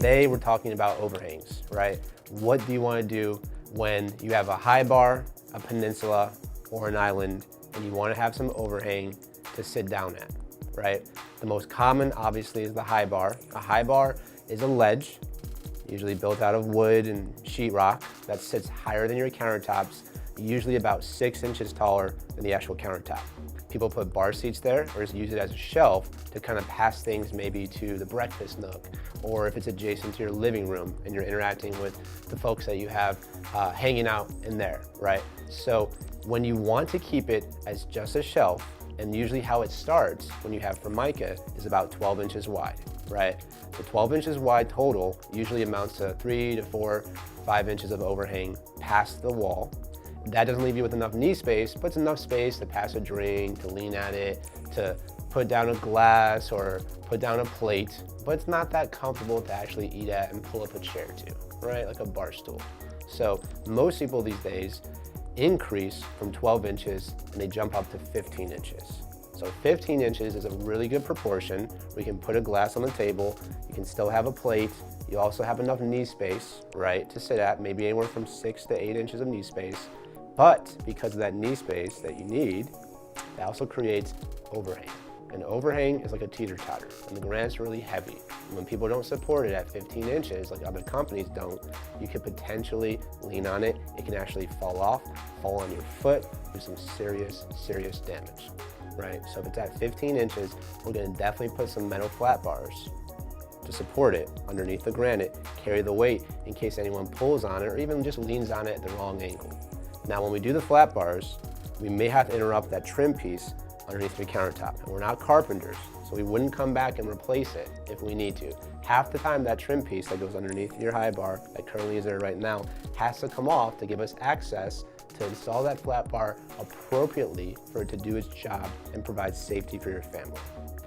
Today we're talking about overhangs, right? What do you want to do when you have a high bar, a peninsula, or an island, and you want to have some overhang to sit down at, right? The most common, obviously, is the high bar. A high bar is a ledge, usually built out of wood and sheetrock, that sits higher than your countertops, usually about 6 inches taller than the actual countertop. People put bar seats there or just use it as a shelf to kind of pass things maybe to the breakfast nook, or if it's adjacent to your living room and you're interacting with the folks that you have hanging out in there, right? So when you want to keep it as just a shelf, and usually how it starts when you have Formica is about 12 inches wide, right? So 12 inches wide total usually amounts to 3 to 4, 5 inches of overhang past the wall. That doesn't leave you with enough knee space, but it's enough space to pass a drink, to lean at it, to put down a glass or put down a plate, but it's not that comfortable to actually eat at and pull up a chair to, right? Like a bar stool. So most people these days increase from 12 inches and they jump up to 15 inches. So 15 inches is a really good proportion. We can put a glass on the table, you can still have a plate, you also have enough knee space, right, to sit at, maybe anywhere from 6 to 8 inches of knee space. But because of that knee space that you need, that also creates overhang. An overhang is like a teeter-totter, and the Granite's really heavy. And when people don't support it at 15 inches, like other companies don't, you could potentially lean on it. It can actually fall off, fall on your foot, do some serious, serious damage, right? So if it's at 15 inches, we're gonna definitely put some metal flat bars to support it underneath the Granite, carry the weight in case anyone pulls on it or even just leans on it at the wrong angle. Now, when we do the flat bars, we may have to interrupt that trim piece underneath the countertop. And we're not carpenters, so we wouldn't come back and replace it if we need to. Half the time, that trim piece that goes underneath your high bar, that currently is there right now, has to come off to give us access to install that flat bar appropriately for it to do its job and provide safety for your family.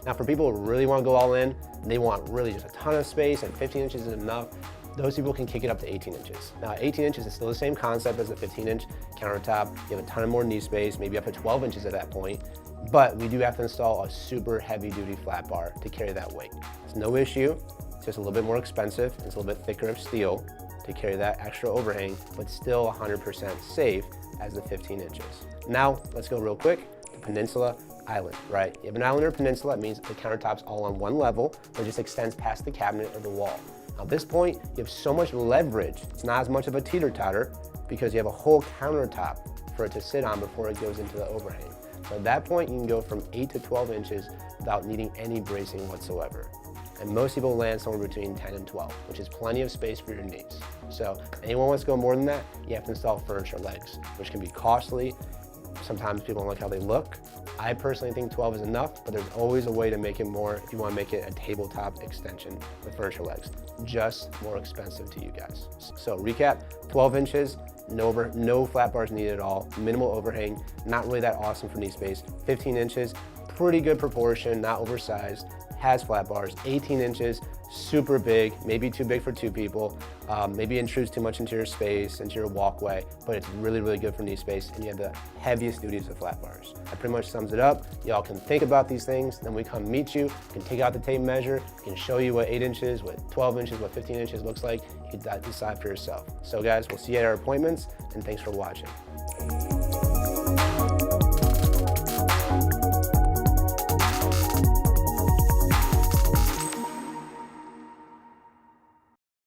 Now, for people who really want to go all in, they want really just a ton of space and 15 inches is enough, those people can kick it up to 18 inches. Now, 18 inches is still the same concept as the 15-inch countertop. You have a ton of more knee space, maybe up to 12 inches at that point, but we do have to install a super heavy-duty flat bar to carry that weight. It's no issue, it's just a little bit more expensive, it's a little bit thicker of steel to carry that extra overhang, but still 100% safe as the 15 inches. Now, let's go real quick, the peninsula, island, right? You have an island or peninsula, it means the countertop's all on one level, but it just extends past the cabinet or the wall. At this point, you have so much leverage, it's not as much of a teeter-totter because you have a whole countertop for it to sit on before it goes into the overhang. So at that point, you can go from 8 to 12 inches without needing any bracing whatsoever. And most people land somewhere between 10 and 12, which is plenty of space for your knees. So anyone wants to go more than that, you have to install furniture legs, which can be costly. Sometimes people don't like how they look. I personally think 12 is enough, but there's always a way to make it more if you want to make it a tabletop extension with furniture legs. Just more expensive to you guys. So recap, 12 inches, no flat bars needed at all, minimal overhang, not really that awesome for knee space. 15 inches, pretty good proportion, not oversized, has flat bars. 18 inches, super big, maybe too big for 2 people, maybe intrudes too much into your space, into your walkway, but it's really, really good for knee space, and you have the heaviest duties of flat bars. That pretty much sums it up. Y'all can think about these things, then we come meet you, can take out the tape measure, can show you what 8 inches, what 12 inches, what 15 inches looks like. You can decide for yourself. So guys, we'll see you at our appointments, and thanks for watching.